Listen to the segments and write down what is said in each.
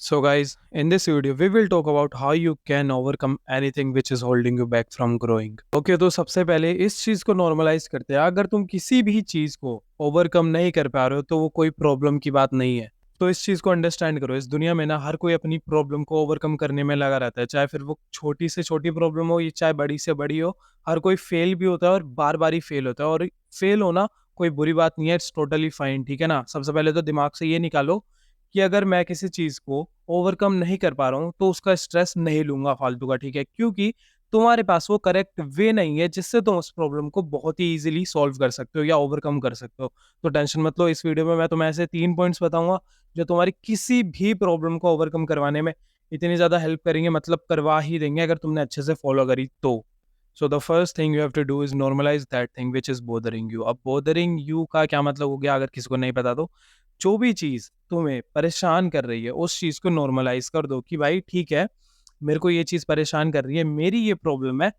So, guys, in this video, we will talk about how you can overcome anything which is holding you back from growing. Okay, तो सबसे पहले इस चीज़ को normalise करते हैं। अगर तुम किसी भी चीज़ को ओवरकम नहीं कर पा रहे हो तो वो कोई प्रॉब्लम की बात नहीं है। तो इस चीज़ को अंडरस्टैंड करो। इस दुनिया में ना हर कोई अपनी प्रॉब्लम को ओवरकम करने में लगा रहता है, चाहे फिर वो छोटी से छोटी प्रॉब्लम हो या चाहे बड़ी से बड़ी हो। हर कोई फेल भी होता है और बार बार ही फेल होता है, और फेल होना कोई बुरी बात नहीं है। इट्स टोटली फाइन, ठीक है ना। सबसे पहले तो दिमाग से ये निकालो कि अगर मैं किसी चीज़ को ओवरकम नहीं कर पा रहा हूँ तो उसका स्ट्रेस नहीं लूँगा फालतू का, ठीक है? क्योंकि तुम्हारे पास वो करेक्ट वे नहीं है जिससे तुम उस प्रॉब्लम को बहुत ही ईज़िली सॉल्व कर सकते हो या ओवरकम कर सकते हो। तो टेंशन मत लो, इस वीडियो में मैं तुम्हें ऐसे 3 पॉइंट्स बताऊँगा जो तुम्हारी किसी भी प्रॉब्लम को ओवरकम करवाने में इतनी ज़्यादा हेल्प करेंगे, मतलब करवा ही देंगे अगर तुमने अच्छे से फॉलो करी तो। So the first thing you have to do is normalize that thing which is bothering you. अब बॉदरिंग यू का क्या मतलब हो गया अगर किसी को नहीं पता तो? जो भी चीज़ तुम्हें परेशान कर रही है, उस चीज़ को नॉर्मलाइज़ कर दो कि भाई ठीक है, मेरे को ये चीज़ परेशान कर रही है, मेरी ये प्रॉब्लम है,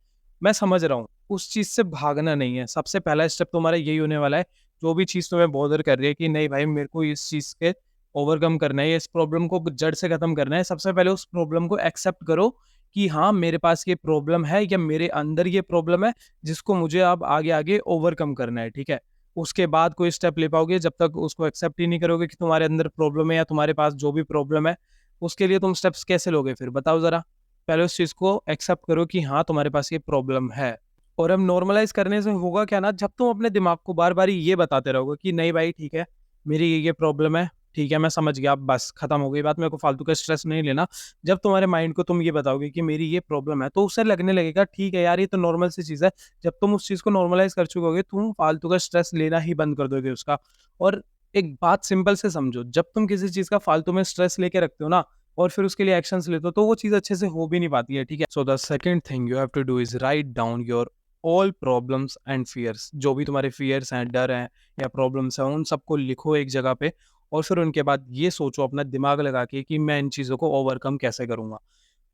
मैं समझ रहा हूँ। उस चीज़ से भागना नहीं है। सबसे पहला स्टेप तुम्हारा यही होने वाला है। जो भी चीज़ तुम्हें बॉदर कर रही है कि नहीं भाई मेरे को इस चीज़ के ओवरकम करना है, इस प्रॉब्लम को जड़ से खत्म करना है। सबसे पहले उस प्रॉब्लम को एक्सेप्ट करो कि हाँ, मेरे पास ये प्रॉब्लम है या मेरे अंदर ये प्रॉब्लम है जिसको मुझे अब आगे-आगे ओवरकम करना है, ठीक है? उसके बाद कोई स्टेप ले पाओगे। जब तक उसको एक्सेप्ट ही नहीं करोगे कि तुम्हारे अंदर प्रॉब्लम है या तुम्हारे पास जो भी प्रॉब्लम है, उसके लिए तुम स्टेप्स कैसे लोगे फिर बताओ ज़रा? पहले उस चीज़ को एक्सेप्ट करो कि हाँ, तुम्हारे पास ये प्रॉब्लम है। और अब नॉर्मलाइज़ करने से होगा क्या ना, जब तुम अपने दिमाग को बार-बार ये बताते रहोगे कि नहीं भाई ठीक है, मेरी ये प्रॉब्लम है, ठीक है मैं समझ गया, अब बस खत्म हो गई बात, मेरे को फालतू का स्ट्रेस नहीं लेना। जब तुम्हारे माइंड को तुम ये बताओगे कि मेरी ये प्रॉब्लम है, तो उसे लगने लगेगा ठीक है यार, ये तो नॉर्मल सी चीज़ है। जब तुम उस चीज़ को नॉर्मलाइज़ कर चुकोगे, तुम फालतू का स्ट्रेस लेना ही बंद कर दोगे उसका। और एक बात सिंपल से समझो, जब तुम किसी चीज़ का फालतू में स्ट्रेस लेके रखते हो ना और फिर उसके लिए एक्शंस लेते हो, तो वो चीज़ अच्छे से हो भी नहीं पाती है, ठीक है? So the second thing you have to do is write down your all problems and fears. जो भी तुम्हारे फियर्स हैं, डर हैं या प्रॉब्लम्स हैं, उन सबको लिखो एक जगह पे और फिर उनके बाद ये सोचो अपना दिमाग लगा के कि मैं इन चीज़ों को ओवरकम कैसे करूँगा।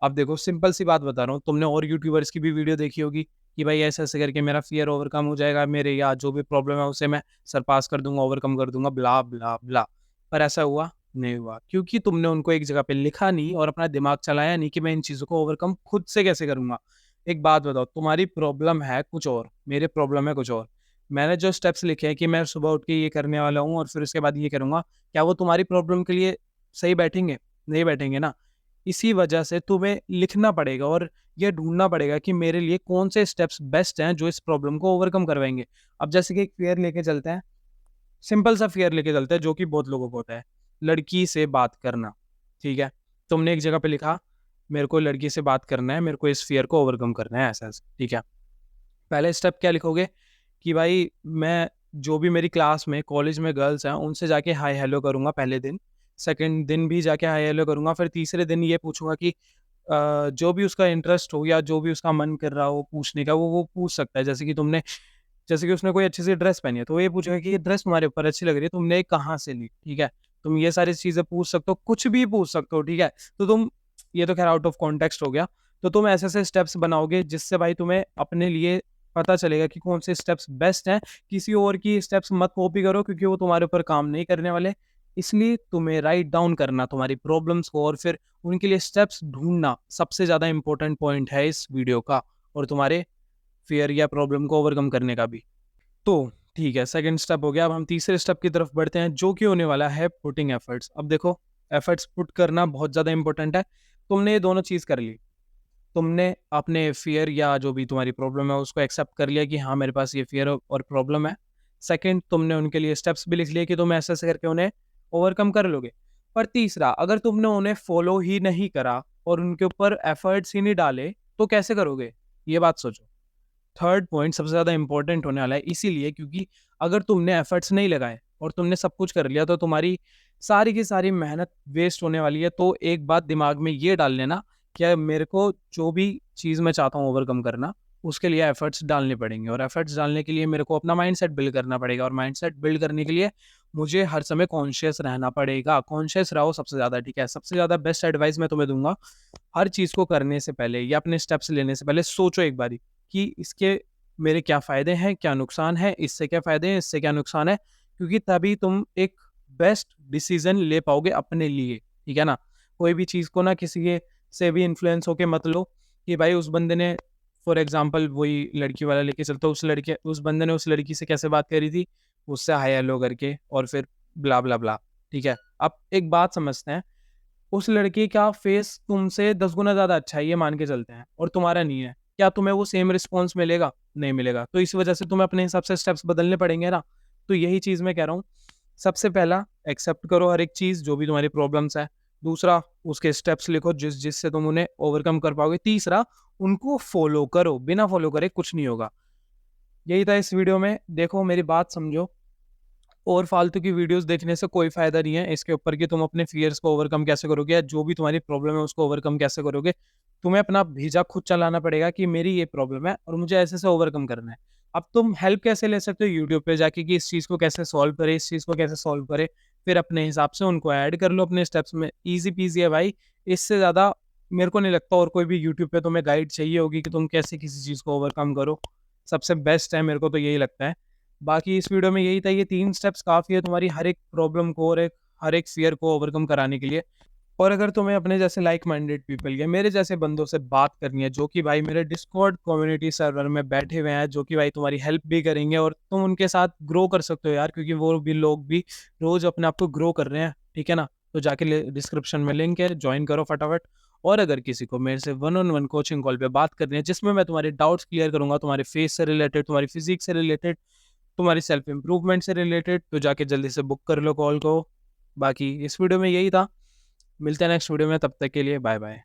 अब देखो सिंपल सी बात बता रहा हूँ, तुमने और यूट्यूबर्स की भी वीडियो देखी होगी कि भाई ऐसे-ऐसे करके मेरा फ़ियर ओवरकम हो जाएगा, मेरे या जो भी प्रॉब्लम है उसे मैं सरपास कर दूँगा, ओवरकम कर दूँगा, ब्ला, ब्ला, ब्ला। पर ऐसा हुआ? नहीं हुआ, क्योंकि तुमने उनको एक जगह पे लिखा नहीं और अपना दिमाग चलाया नहीं कि मैं इन चीज़ों को ओवरकम खुद से कैसे करूँगा। एक बात बताओ, तुम्हारी प्रॉब्लम है कुछ और, मेरी प्रॉब्लम है कुछ और। मैंने जो स्टेप्स लिखे हैं कि मैं सुबह उठ के ये करने वाला हूँ और फिर उसके बाद ये करूँगा, क्या वो तुम्हारी प्रॉब्लम के लिए सही बैठेंगे? नहीं बैठेंगे ना। इसी वजह से तुम्हें लिखना पड़ेगा और ये ढूँढना पड़ेगा कि मेरे लिए कौन से स्टेप्स बेस्ट हैं जो इस प्रॉब्लम को ओवरकम करवाएँगे। अब जैसे कि एक फ़ियर लेके चलते हैं, सिंपल सा फ़ियर लेके चलते हैं जो कि बहुत लोगों को होता है, लड़की से बात करना, ठीक है? तुमने एक जगह पे लिखा, मेरे को लड़की से बात करना है, मेरे को इस फ़ियर को ओवरकम करना है ऐसा-ऐसा, ठीक है? पहले स्टेप क्या लिखोगे कि भाई मैं जो भी मेरी क्लास में, कॉलेज में गर्ल्स हैं, उनसे जाके हाय हेलो करूँगा पहले दिन। सेकंड दिन भी जाके हाय हेलो करूँगा, फिर तीसरे दिन ये पूछूँगा कि जो भी उसका इंटरेस्ट हो या जो भी उसका मन कर रहा हो पूछने का, वो पूछ सकता है। जैसे कि उसने कोई अच्छी सी ड्रेस पहनी है, तो वो ये पूछेगा कि ये ड्रेस तुम्हारे ऊपर अच्छी लग रही है, तुमने ये कहाँ से ली? ठीक है? तुम ये सारी चीज़ें पूछ सकते हो, कुछ भी पूछ सकते हो, ठीक है? तो तुम ये तो ख़ैर आउट ऑफ कॉन्टेक्स्ट हो गया। तो तुम ऐसे-ऐसे स्टेप्स बनाओगे जिससे भाई तुम्हें अपने लिए पता चलेगा कि कौन से स्टेप्स बेस्ट हैं। किसी और की स्टेप्स मत कॉपी करो क्योंकि वो तुम्हारे ऊपर काम नहीं करने वाले। इसलिए तुम्हें राइट डाउन करना तुम्हारी प्रॉब्लम्स को और फिर उनके लिए स्टेप्स ढूँढना सबसे ज़्यादा इम्पोर्टेंट पॉइंट है इस वीडियो का और तुम्हारे फ़ियर या प्रॉब्लम को ओवरकम करने का भी। तो ठीक है, सेकंड स्टेप हो गया। अब हम तीसरे स्टेप की तरफ बढ़ते हैं जो कि होने वाला है पुटिंग एफर्ट्स। अब देखो, एफर्ट्स पुट करना बहुत ज़्यादा इम्पोर्टेंट है। तुमने ये दोनों चीज़ कर ली। तुमने अपने फ़ियर या जो भी तुम्हारी प्रॉब्लम है उसको एक्सेप्ट कर लिया कि हाँ, मेरे पास ये फ़ियर और प्रॉब्लम है। सेकंड, तुमने उनके लिए स्टेप्स भी लिख लिए कि तुम ऐसे-ऐसे करके उन्हें ओवरकम कर लोगे। पर तीसरा, अगर तुमने उन्हें फ़ॉलो ही नहीं करा और उनके ऊपर एफर्ट्स ही नहीं डाले, तो कैसे करोगे? ये बात सोचो। थर्ड पॉइंट सबसे ज़्यादा इम्पोर्टेंट होने वाला है, इसीलिए क्योंकि अगर तुमने एफर्ट्स नहीं लगाए और तुमने सब कुछ कर लिया तो तुम्हारी सारी की सारी मेहनत वेस्ट होने वाली है। तो एक बात दिमाग में ये डाल लेना कि मेरे को जो भी चीज़ मैं चाहता हूँ ओवरकम करना, उसके लिए एफर्ट्स डालने पड़ेंगे और एफर्ट्स डालने के लिए मेरे को अपना माइंडसेट बिल्ड करना पड़ेगा और माइंडसेट बिल्ड करने के लिए मुझे हर समय कॉन्शियस रहना पड़ेगा। कॉन्शियस रहो सबसे ज़्यादा, ठीक है? सबसे ज़्यादा बेस्ट एडवाइस मैं तुम्हें दूँगा, हर चीज़ को करने से पहले या अपने स्टेप्स लेने से पहले सोचो एक बारी कि इसके मेरे क्या फ़ायदे हैं, क्या नुकसान है, इससे क्या फ़ायदे हैं, इससे क्या नुकसान है, क्योंकि तभी तुम एक बेस्ट डिसीज़न ले पाओगे अपने लिए, ठीक है ना? कोई भी चीज़ को ना किसी के से भी इन्फ्लुएंस होके मत लो कि भाई उस बंदे ने, फॉर एग्जांपल वही लड़की वाला लेके चलते, उस बंदे ने उस लड़की से कैसे बात करी थी, उससे हाय हेलो करके और फिर ब्ला ब्ला ब्ला। ठीक है, अब एक बात समझते हैं, उस लड़के का फेस तुमसे 10 गुना ज़्यादा अच्छा है, ये मान के चलते हैं, और तुम्हारा नहीं है, क्या तुम्हें वो सेम रिस्पॉन्स मिलेगा? नहीं मिलेगा। तो इस वजह से तुम्हें अपने हिसाब से स्टेप्स बदलने पड़ेंगे ना। तो यही चीज़ मैं कह रहा हूँ, सबसे पहला एक्सेप्ट करो हर एक चीज़ जो भी तुम्हारी प्रॉब्लम्स है। दूसरा, उसके स्टेप्स लिखो जिससे तुम उन्हें ओवरकम कर पाओगे। तीसरा, उनको फॉलो करो, बिना फॉलो करे कुछ नहीं होगा। यही था इस वीडियो में। देखो मेरी बात समझो, और फालतू की वीडियोस देखने से कोई फायदा नहीं है इसके ऊपर कि तुम अपने फियर्स को ओवरकम कैसे करोगे, या जो भी तुम्हारी प्रॉब्लम है उसको ओवरकम कैसे करोगे। तुम्हें अपना भेजा खुद चलाना पड़ेगा कि मेरी ये प्रॉब्लम है और मुझे ऐसे से ओवरकम करना है। अब तुम हेल्प कैसे ले सकते हो? यूट्यूब पे जाके कि इस चीज़ को कैसे सॉल्व करे, इस चीज़ को कैसे सॉल्व करे, फिर अपने हिसाब से उनको ऐड कर लो अपने स्टेप्स में। ईजी पीजी है भाई। इससे ज़्यादा मेरे को नहीं लगता और कोई भी यूट्यूब पे तुम्हें गाइड चाहिए होगी कि तुम कैसे किसी चीज़ को ओवरकम करो। सबसे बेस्ट है, मेरे को तो यही लगता है। बाकी इस वीडियो में यही था, ये 3 स्टेप्स काफ़ी है तुम्हारी हर एक प्रॉब्लम को और हर एक फ़ियर को ओवरकम कराने के लिए। और अगर तुम्हें अपने जैसे लाइक माइंडेड पीपल या मेरे जैसे बंदों से बात करनी है, जो कि भाई मेरे डिस्कॉर्ड कम्युनिटी सर्वर में बैठे हुए हैं, जो कि भाई तुम्हारी हेल्प भी करेंगे और तुम उनके साथ ग्रो कर सकते हो यार, क्योंकि वो भी लोग भी रोज़ अपने आप को ग्रो कर रहे हैं, ठीक है ना? तो जाके डिस्क्रिप्शन में लिंक है, ज्वाइन करो फटाफट। और अगर किसी को मेरे से one on one coaching call पे बात करनी है, जिसमें मैं तुम्हारे डाउट्स क्लियर करूंगा, तुम्हारे फेस से रिलेटेड, तुम्हारी फिजिक्स से रिलेटेड, तुम्हारी सेल्फ इम्प्रूवमेंट से रिलेटेड, तो जाके जल्दी से बुक कर लो कॉल को। बाकी इस वीडियो में यही था। मिलते हैं नेक्स्ट वीडियो में, तब तक के लिए बाय बाय।